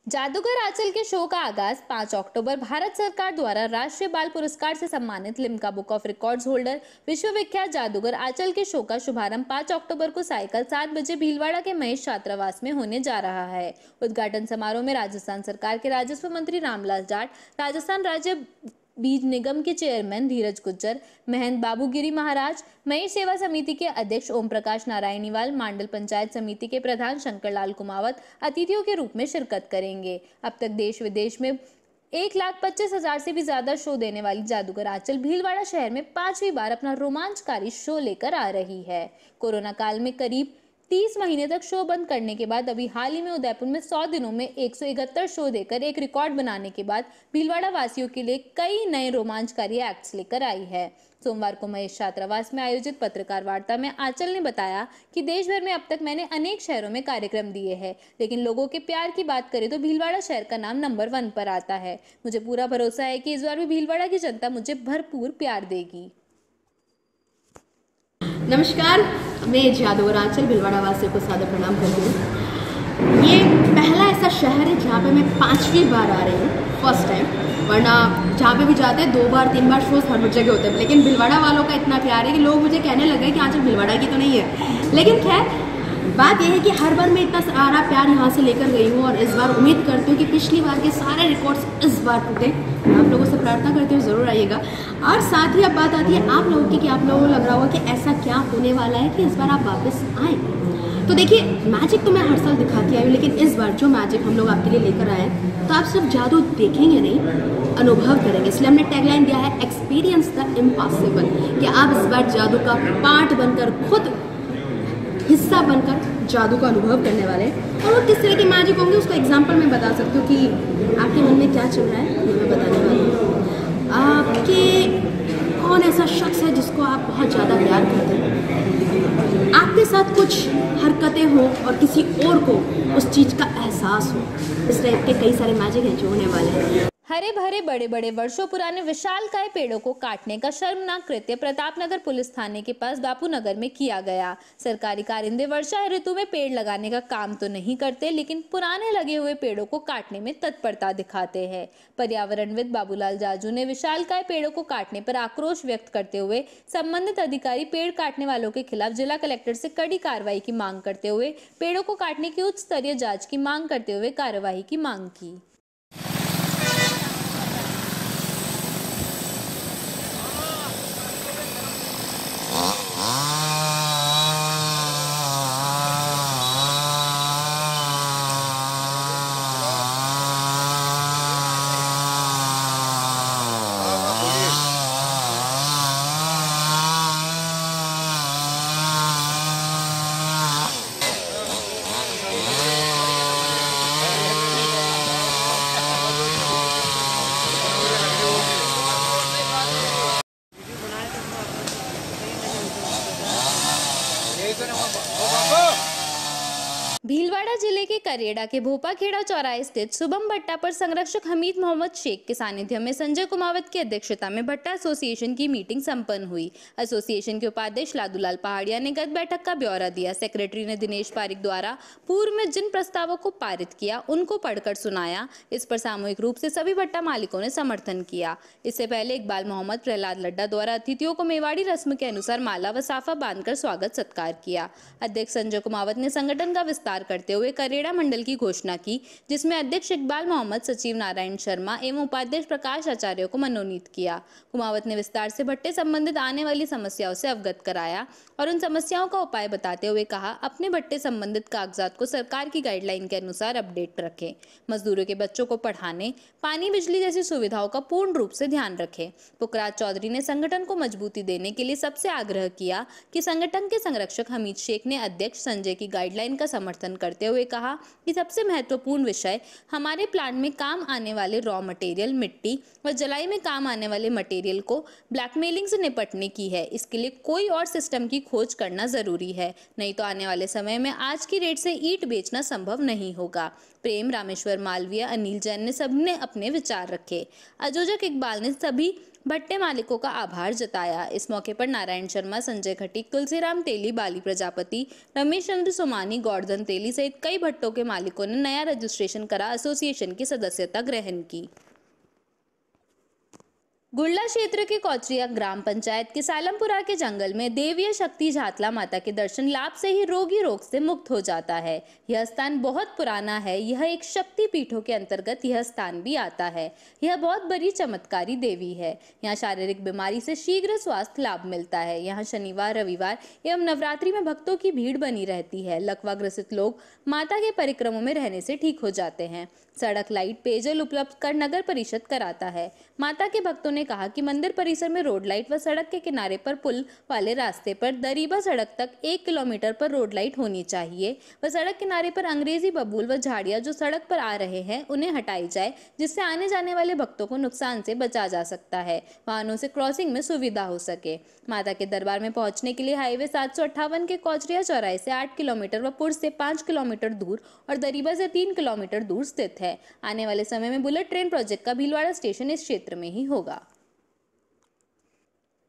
जादूगर आंचल के शो का आगाज 5 अक्टूबर भारत सरकार द्वारा राष्ट्रीय बाल पुरस्कार से सम्मानित Limca book of records holder विश्वविख्यात जादूगर आंचल के शो का शुभारंभ 5 अक्टूबर को सायकल 7 बजे भीलवाड़ा के महेश छात्रावास में होने जा रहा है। उद्घाटन समारोह में राजस्थान सरकार के राजस्व मंत्री रामलाल जाट, राजस्थान राज्य बीज निगम के चेयरमैन धीरज गुज्जर, महंत बाबूगिरी महाराज, महेश सेवा समिति के अध्यक्ष ओम प्रकाश नारायणीवाल, मांडल पंचायत समिति के प्रधान शंकरलाल कुमावत अतिथियों के रूप में शिरकत करेंगे। अब तक देश विदेश में 1,25,000 से भी ज्यादा शो देने वाली जादूगर आंचल भीलवाड़ा शहर में 5वीं बार अपना रोमांचकारी शो लेकर आ रही है। कोरोना काल में करीब 30 महीने तक शो बंद करने के बाद अभी हाल ही में उदयपुर में 100 दिनों में 171 शो देकर एक रिकॉर्ड बनाने के बाद भीलवाड़ा वासियों के लिए कई नए रोमांचकारी एक्ट्स लेकर आई है। सोमवार को महेश छात्रावास में आयोजित पत्रकार वार्ता में आंचल ने बताया कि देश भर में अब तक मैंने अनेक शहरों में कार्यक्रम दिए हैं, लेकिन लोगों के प्यार की बात करें तो भीलवाड़ा शहर का नाम नंबर 1 पर आता है। मुझे पूरा भरोसा है कि इस बार भी भीलवाड़ा की जनता मुझे भरपूर प्यार देगी। नमस्कार, मैं जादूगर आंचल भीलवाड़ा वासियों को सादर प्रणाम करती हूँ। ये पहला ऐसा शहर है जहाँ पे मैं 5वीं बार आ रही हूँ, फर्स्ट टाइम। वरना जहाँ पे भी जाते हैं 2 बार 3 बार शोज हर जगह होते हैं, लेकिन भीलवाड़ा वालों का इतना प्यार है कि लोग मुझे कहने लगे कि आंचल भीलवाड़ा की तो नहीं है। लेकिन खैर बात यह है कि हर बार मैं इतना सारा प्यार यहाँ से लेकर गई हूँ और इस बार उम्मीद करती हूँ कि पिछली बार के सारे रिकॉर्ड्स इस बार टूटे। आप लोगों से प्रार्थना करती हूँ ज़रूर आइएगा। और साथ ही अब बात आती है आप लोगों की कि आप लोगों को लग रहा होगा कि ऐसा क्या होने वाला है कि इस बार आप वापस आएँ। तो देखिए, मैजिक तो मैं हर साल दिखाती आई हूँ, लेकिन इस बार जो मैजिक हम लोग आपके लिए लेकर आए तो आप सिर्फ जादू देखेंगे नहीं, अनुभव करेंगे। इसलिए हमने टैगलाइन दिया है एक्सपीरियंस द इम्पॉसिबल, कि आप इस बार जादू का पार्ट बनकर, खुद हिस्सा बनकर जादू का अनुभव करने वाले हैं। और वो किस तरह की मैजिक होंगे उसका एग्जांपल मैं बता सकती हूँ कि आपके मन में क्या चल रहा है, ये मैं बताने वाली हूँ। आपके कौन ऐसा शख्स है जिसको आप बहुत ज़्यादा प्यार करते हैं, आपके साथ कुछ हरकतें हो और किसी और को उस चीज़ का एहसास हो। इस टाइप के कई सारे मैजिक हैं जो होने वाले हैं। हरे भरे बड़े बड़े वर्षों पुराने विशालकाय पेड़ों को काटने का शर्मनाक कृत्य प्रतापनगर पुलिस थाने के पास बापू नगर में किया गया। सरकारी कारिंदे वर्षा ऋतु में पेड़ लगाने का काम तो नहीं करते, लेकिन पुराने लगे हुए पेड़ों को काटने में तत्परता दिखाते हैं। पर्यावरणविद बाबूलाल जाजू ने विशालकाय पेड़ों को काटने पर आक्रोश व्यक्त करते हुए संबंधित अधिकारी पेड़ काटने वालों के खिलाफ जिला कलेक्टर से कड़ी कार्रवाई की मांग करते हुए पेड़ों को काटने की उच्च स्तरीय जांच की मांग करते हुए कार्यवाही की मांग की। भीलवाड़ा जिले के करेड़ा के भोपाखेड़ा चौराहे स्थित शुभम भट्टा पर संरक्षक हमीद मोहम्मद शेख के सानिध्य में संजय कुमावत की अध्यक्षता में भट्टा एसोसिएशन की मीटिंग संपन्न हुई। एसोसिएशन के उपाध्यक्ष लादूलाल पहाड़िया ने गत बैठक का ब्यौरा दिया। सेक्रेटरी ने दिनेश पारिक द्वारा पूर्व में जिन प्रस्तावों को पारित किया उनको पढ़कर सुनाया। इस पर सामूहिक रूप से सभी भट्टा मालिकों ने समर्थन किया। इससे पहले इकबाल मोहम्मद प्रहलाद लड्डा द्वारा अतिथियों को मेवाड़ी रस्म के अनुसार माला व साफा बांधकर स्वागत सत्कार किया। अध्यक्ष संजय कुमावत ने संगठन का विस्तार करते हुए करेड़ा मंडल की घोषणा की, जिसमें अध्यक्ष इकबाल मोहम्मद, सचिव नारायण शर्मा एवं उपाध्यक्ष प्रकाश आचार्य को मनोनीत किया। कुमावत ने विस्तार से भट्टे संबंधित आने वाली समस्याओं से अवगत कराया और उन समस्याओं का उपाय बताते हुए कहा, अपने भट्टे संबंधित कागजात को सरकार की गाइडलाइन के अनुसार अपडेट रखें, मजदूरों के बच्चों को पढ़ाने, पानी बिजली जैसी सुविधाओं का पूर्ण रूप से ध्यान रखें। पुखराज चौधरी ने संगठन को मजबूती देने के लिए सबसे आग्रह किया कि संगठन के संरक्षक हमीद शेख ने अध्यक्ष संजय की गाइडलाइन का समर्थन करते हुए कहा कि सबसे महत्वपूर्ण विषय हमारे प्लांट में काम आने वाले रॉ मटेरियल, मिट्टी व जलाई में काम आने वाले मटेरियल को ब्लैकमेलिंग से निपटने की है। इसके लिए कोई और सिस्टम की खोज करना जरूरी है, नहीं तो आने वाले समय में आज की रेट से ईंट बेचना संभव नहीं होगा। प्रेम, रामेश्वर मालवीय, अनिल जैन ने सबने अपने विचार रखे। आयोजक इकबाल ने सभी भट्टे मालिकों का आभार जताया। इस मौके पर नारायण शर्मा, संजय खटीक, तुलसीराम तेली, बाली प्रजापति, रमेश चंद्र सोमानी, गोवर्धन तेली सहित कई भट्टों के मालिकों ने नया रजिस्ट्रेशन करा एसोसिएशन की सदस्यता ग्रहण की। गुड़ला क्षेत्र के कोचरिया ग्राम पंचायत के सालमपुरा के जंगल में देवीय शक्ति झातला माता के दर्शन लाभ से ही रोगी रोग से मुक्त हो जाता है। यह स्थान बहुत पुराना है। यह एक शक्ति पीठों के अंतर्गत यह स्थान भी आता है। यह बहुत बड़ी चमत्कारी देवी है। यहाँ शारीरिक बीमारी से शीघ्र स्वास्थ्य लाभ मिलता है। यहाँ शनिवार, रविवार एवं नवरात्रि में भक्तों की भीड़ बनी रहती है। लकवा ग्रसित लोग माता के परिक्रमों में रहने से ठीक हो जाते हैं। सड़क, लाइट, पेयजल उपलब्ध कर नगर परिषद कराता है। माता के भक्तों ने कहा कि मंदिर परिसर में रोड लाइट व सड़क के किनारे पर पुल वाले रास्ते पर दरीबा सड़क तक 1 किलोमीटर पर रोड लाइट होनी चाहिए व सड़क किनारे पर अंग्रेजी बबूल व झाड़ियां जो सड़क पर आ रहे हैं उन्हें हटाई जाए, जिससे आने जाने वाले भक्तों को नुकसान से बचा जा सकता है। वाहनों से क्रॉसिंग में सुविधा हो सके। माता के दरबार में पहुंचने के लिए हाईवे 758 के कोचरिया चौराहे से 8 किलोमीटर व पुर से 5 किलोमीटर दूर और दरीबा से 3 किलोमीटर दूर स्थित है। आने वाले समय में बुलेट ट्रेन प्रोजेक्ट का भीलवाड़ा स्टेशन इस क्षेत्र में ही होगा।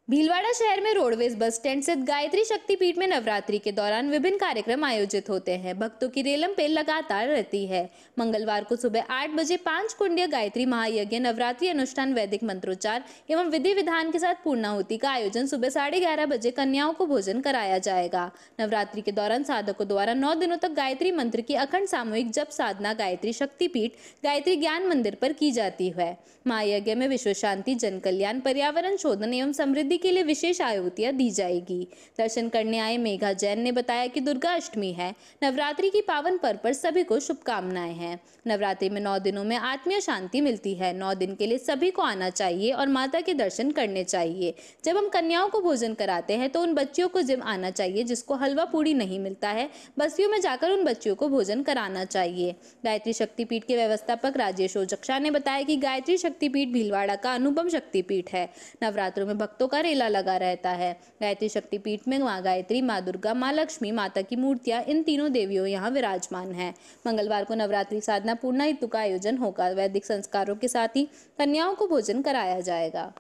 भीलवाड़ा शहर में रोडवेज बस स्टैंड स्थित गायत्री शक्तिपीठ में नवरात्रि के दौरान विभिन्न कार्यक्रम आयोजित होते हैं। भक्तों की रेलम पेल लगातार रहती है। मंगलवार को सुबह 8 बजे 5 कुंडीय गायत्री महायज्ञ, नवरात्रि अनुष्ठान, वैदिक मंत्रोच्चार एवं विधि विधान के साथ पूर्णाहुति का आयोजन सुबह 11:30 बजे कन्याओं को भोजन कराया जाएगा। नवरात्रि के दौरान साधकों द्वारा 9 दिनों तक गायत्री मंत्र की अखंड सामूहिक जप साधना गायत्री शक्तिपीठ गायत्री ज्ञान मंदिर पर की जाती है। महायज्ञ में विश्व शांति, जन कल्याण, पर्यावरण शोधन एवं समृद्धि के लिए विशेष आहुतियां दी जाएगी। दर्शन करने आए मेघा जैन ने बताया कि दुर्गा अष्टमी है। नवरात्रि की पावन पर्व पर सभी को शुभकामनाएं हैं। नवरात्रि में 9 दिनों में आत्मीय शांति मिलती है। 9 दिन के लिए सभी को आना चाहिए और माता के दर्शन करने चाहिए। जब हम कन्याओं को भोजन कराते हैं तो उन बच्चियों को जिम आना चाहिए जिसको हलवा पूड़ी नहीं मिलता है। बस्तियों में जाकर उन बच्चियों को भोजन कराना चाहिए। गायत्री शक्तिपीठ के व्यवस्थापक राजेश ओजक्षा ने बताया कि गायत्री शक्तिपीठ भीलवाड़ा का अनुपम शक्तिपीठ है। नवरात्रों में भक्तों का रेला लगा रहता है। गायत्री शक्तिपीठ में माँ गायत्री, माँ दुर्गा, माँ लक्ष्मी, माता की मूर्तियां, इन तीनों देवियों यहाँ विराजमान हैं। मंगलवार को नवरात्रि साधना पूर्णाहुति का आयोजन होगा। वैदिक संस्कारों के साथ ही कन्याओं को भोजन कराया जाएगा।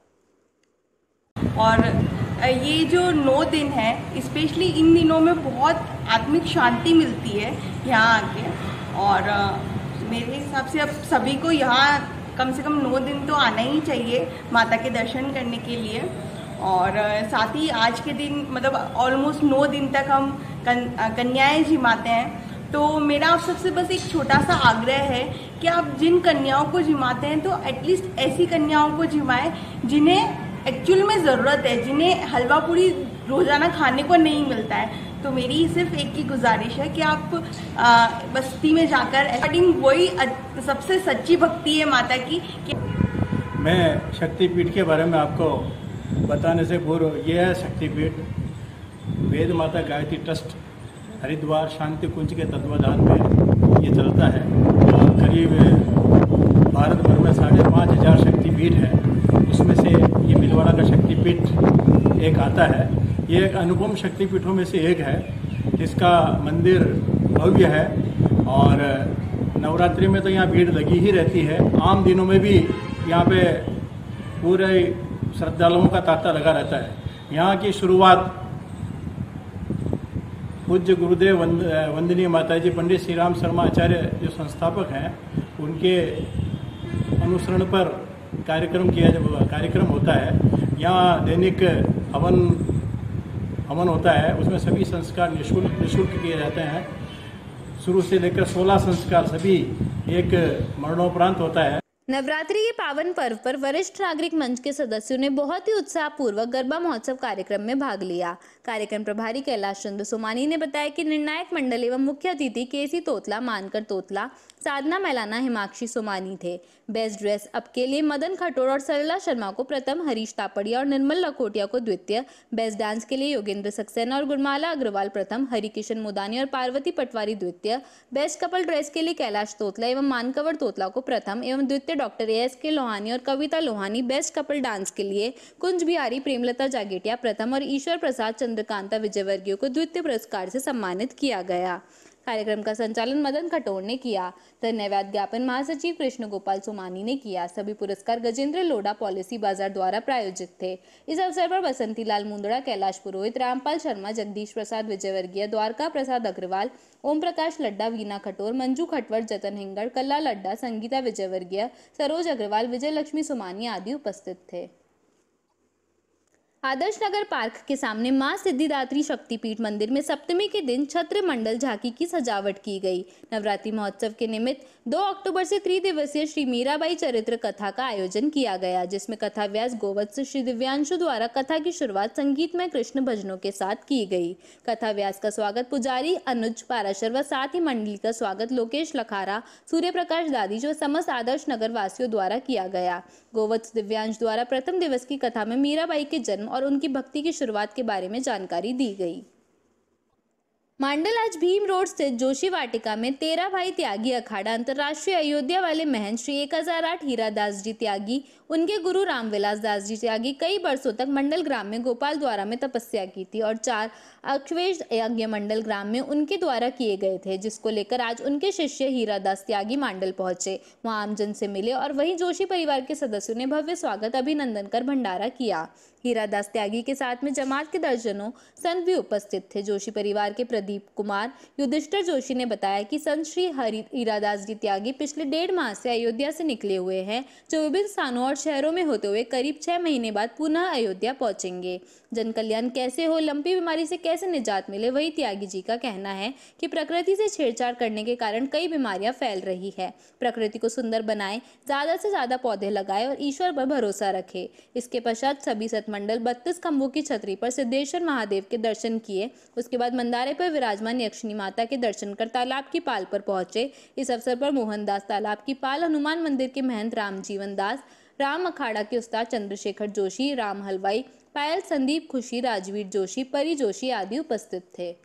और ये जो 9 दिन है, स्पेशली इन दिनों में बहुत आत्मिक शांति मिलती है यहाँ आके। और मेरे हिसाब से अब सभी को यहाँ कम से कम 9 दिन तो आना ही चाहिए माता के दर्शन करने के लिए। और साथ ही आज के दिन मतलब ऑलमोस्ट 9 दिन तक हम कन्याएं जिमाते हैं। तो मेरा आप सबसे बस एक छोटा सा आग्रह है कि आप जिन कन्याओं को जिमाते हैं तो एटलीस्ट ऐसी कन्याओं को जिमाएं जिन्हें एक्चुअल में ज़रूरत है, जिन्हें हलवा पूरी रोज़ाना खाने को नहीं मिलता है। तो मेरी सिर्फ एक ही गुजारिश है कि आप बस्ती में जाकर वही सबसे सच्ची भक्ति है माता की। मैं शक्तिपीठ के बारे में आपको बताने से पूर्व, यह है शक्तिपीठ वेद माता गायत्री ट्रस्ट हरिद्वार शांति कुंज के तत्वाधान में ये चलता है। और करीब भारत भर में 5,500 शक्तिपीठ है। उसमें से ये भीलवाड़ा का शक्तिपीठ एक आता है। ये एक अनुपम शक्तिपीठों में से एक है। इसका मंदिर भव्य है और नवरात्रि में तो यहाँ भीड़ लगी ही रहती है। आम दिनों में भी यहाँ पे पूरे श्रद्धालुओं का तांता लगा रहता है। यहाँ की शुरुआत पूज्य गुरुदेव वंदनीय माताजी पंडित श्री राम शर्मा आचार्य जो संस्थापक हैं, उनके अनुसरण पर कार्यक्रम होता है। यहाँ दैनिक हवन होता है। उसमें सभी संस्कार निःशुल्क किए जाते हैं। शुरू से लेकर 16 संस्कार सभी एक मरणोपरांत होता है। नवरात्रि के पावन पर्व पर वरिष्ठ नागरिक मंच के सदस्यों ने बहुत ही उत्साहपूर्वक गरबा महोत्सव कार्यक्रम में भाग लिया। कार्यक्रम प्रभारी कैलाश चंद्र सोमानी ने बताया कि निर्णायक मंडल एवं मुख्य अतिथि केसी तोतला, मानकर तोतला, साधना मैलाना, हिमाक्षी सोमानी थे। बेस्ट ड्रेस अप के लिए मदन खटोर और सरला शर्मा को प्रथम, हरीश तापड़िया और निर्मल लखोटिया को द्वितीय, बेस्ट डांस के लिए योगेंद्र सक्सेना और गुरमाला अग्रवाल प्रथम, हरिकिशन मुदानी और पार्वती पटवारी द्वितीय, बेस्ट कपल ड्रेस के लिए कैलाश तोतला एवं मानकवर तोतला को प्रथम एवं द्वितीय डॉक्टर ASK लोहानी और कविता लोहानी, बेस्ट कपल डांस के लिए कुंज बिहारी, प्रेमलता जागेटिया प्रथम और ईश्वर प्रसाद चंद्रकांता विजयवर्गीय को द्वितीय पुरस्कार से सम्मानित किया गया। कार्यक्रम का संचालन मदन खटोर ने किया। धन्यवाद ज्ञापन महासचिव कृष्ण गोपाल सोमानी ने किया। सभी पुरस्कार गजेंद्र लोढ़ा पॉलिसी बाजार द्वारा प्रायोजित थे। इस अवसर पर बसंती लाल मुंदड़ा, कैलाश पुरोहित, रामपाल शर्मा, जगदीश प्रसाद विजयवर्गीय, द्वारका प्रसाद अग्रवाल, ओम प्रकाश लड्डा, वीना खटोर, मंजू खटवर, जतन हिंगड़, कल्ला लड्डा, संगीता विजयवर्गीय, सरोज अग्रवाल, विजय लक्ष्मी सोमानी आदि उपस्थित थे। आदर्श नगर पार्क के सामने मां सिद्धिदात्री शक्तिपीठ मंदिर में सप्तमी के दिन छत्र मंडल झांकी की सजावट की गई। नवरात्रि महोत्सव के निमित्त 2 अक्टूबर से त्रिदिवसीय श्री मीराबाई चरित्र कथा का आयोजन किया गया, जिसमें कथा व्यास गोवत्स श्री दिव्यांशु द्वारा कथा की शुरुआत संगीतमय कृष्ण भजनों के साथ की गई। कथा व्यास का स्वागत पुजारी अनुज पाराशर व साथ ही मंडली का स्वागत लोकेश लखारा, सूर्य प्रकाश दादीज व समस्त आदर्श नगर वासियों द्वारा किया गया। गोवत्स दिव्यांश द्वारा प्रथम दिवस की कथा में मीराबाई के जन्म और उनकी भक्ति की शुरुआत के बारे में जानकारी दी गई। मांडल आज भीम रोड स्थित जोशी वाटिका में 13 भाई त्यागी अखाड़ा अंतर्राष्ट्रीय अयोध्या वाले महंत श्री 1008 हीरादास जी त्यागी, उनके गुरु रामविलास दास जी त्यागी कई वर्षों तक मंडल ग्राम में गोपाल द्वारा में तपस्या की थी और 4 अश्वेध यज्ञ मंडल ग्राम में उनके द्वारा किए गए थे, जिसको लेकर आज उनके शिष्य हीरादास त्यागी मांडल पहुंचे, वहां आमजन से मिले और वहीं जोशी परिवार के सदस्यों ने भव्य स्वागत अभिनंदन कर भंडारा किया। हीरादास त्यागी के साथ में जमात के दर्जनों संत भी उपस्थित थे। जोशी परिवार के प्रदीप कुमार युधिष्ठिर जोशी ने बताया कि संत श्री हीरादास जी त्यागी पिछले 1.5 माह से अयोध्या से निकले हुए हैं, जो विभिन्न स्थानों और शहरों में होते हुए करीब 6 महीने बाद पुनः अयोध्या पहुंचेंगे। जन कल्याण कैसे हो, लंपी बीमारी से कैसे निजात मिले, वही त्यागी जी का कहना है कि प्रकृति से छेड़छाड़ करने के कारण कई बीमारियां फैल रही है। प्रकृति को सुंदर बनाएं, ज्यादा से ज्यादा पौधे लगाएं और ईश्वर पर भरोसा रखें। इसके पश्चात सभी सतमंडल 32 खंभों की छतरी पर सिद्धेश्वर महादेव के दर्शन किए। उसके बाद मंदारे पर विराजमान यक्षिणी माता के दर्शन कर तालाब की पाल पर पहुंचे। इस अवसर पर मोहनदास तालाब की पाल, हनुमान मंदिर के महंत रामजीवन दास, राम अखाड़ा के उस्ताद चंद्रशेखर जोशी, राम हलवाई, पायल, संदीप खुशी, राजवीर जोशी, परी जोशी आदि उपस्थित थे।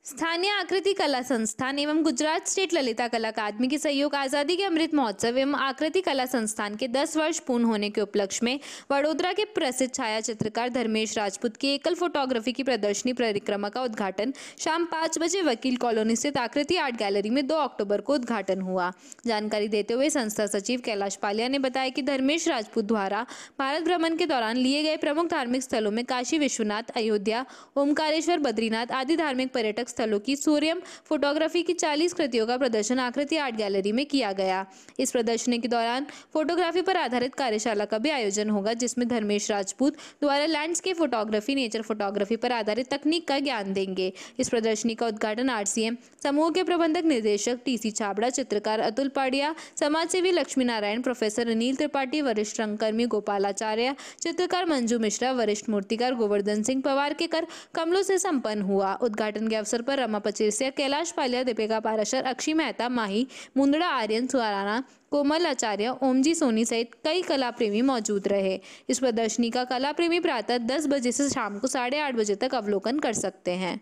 स्थानीय आकृति कला संस्थान एवं गुजरात स्टेट ललिता कला अकादमी के सहयोग आज़ादी के अमृत महोत्सव एवं आकृति कला संस्थान के 10 वर्ष पूर्ण होने के उपलक्ष्य में वडोदरा के प्रसिद्ध छाया चित्रकार धर्मेश राजपूत की एकल फोटोग्राफी की प्रदर्शनी परिक्रमा का उद्घाटन शाम 5 बजे वकील कॉलोनी स्थित आकृति आर्ट गैलरी में 2 अक्टूबर को उद्घाटन हुआ। जानकारी देते हुए संस्था सचिव कैलाश पालिया ने बताया कि धर्मेश राजपूत द्वारा भारत भ्रमण के दौरान लिए गए प्रमुख धार्मिक स्थलों में काशी विश्वनाथ, अयोध्या, ओमकारेश्वर, बद्रीनाथ आदि धार्मिक पर्यटक स्थलों की सूर्यम फोटोग्राफी की 40 कृतियों का प्रदर्शन आकृति आर्ट गैलरी में किया गया। इस प्रदर्शनी के दौरान फोटोग्राफी पर आधारित कार्यशाला का भी आयोजन होगा, जिसमें धर्मेश राजपूत द्वारा लैंडस्केप फोटोग्राफी, नेचर फोटोग्राफी पर आधारित तकनीक का ज्ञान देंगे। इस प्रदर्शनी का उद्घाटन आरसीएम समूह के प्रबंधक निर्देशक टीसी छाबड़ा, चित्रकार अतुल पाड़िया, समाजसेवी लक्ष्मी नारायण, प्रोफेसर अनिल त्रिपाठी, वरिष्ठ रंगकर्मी गोपालाचार्य, चित्रकार मंजू मिश्रा, वरिष्ठ मूर्तिकार गोवर्धन सिंह पवार के कर कमलों से संपन्न हुआ। उद्घाटन के अवसर पर रमा पचेसिया, कैलाश पालिया, दीपिका पाराशर, अक्षी मेहता, माही मुंदड़ा, आर्यन सुराना, कोमल आचार्य, ओमजी सोनी सहित कई कला प्रेमी मौजूद रहे। इस प्रदर्शनी का कला प्रेमी प्रातः 10 बजे से शाम को 8:30 बजे तक अवलोकन कर सकते हैं।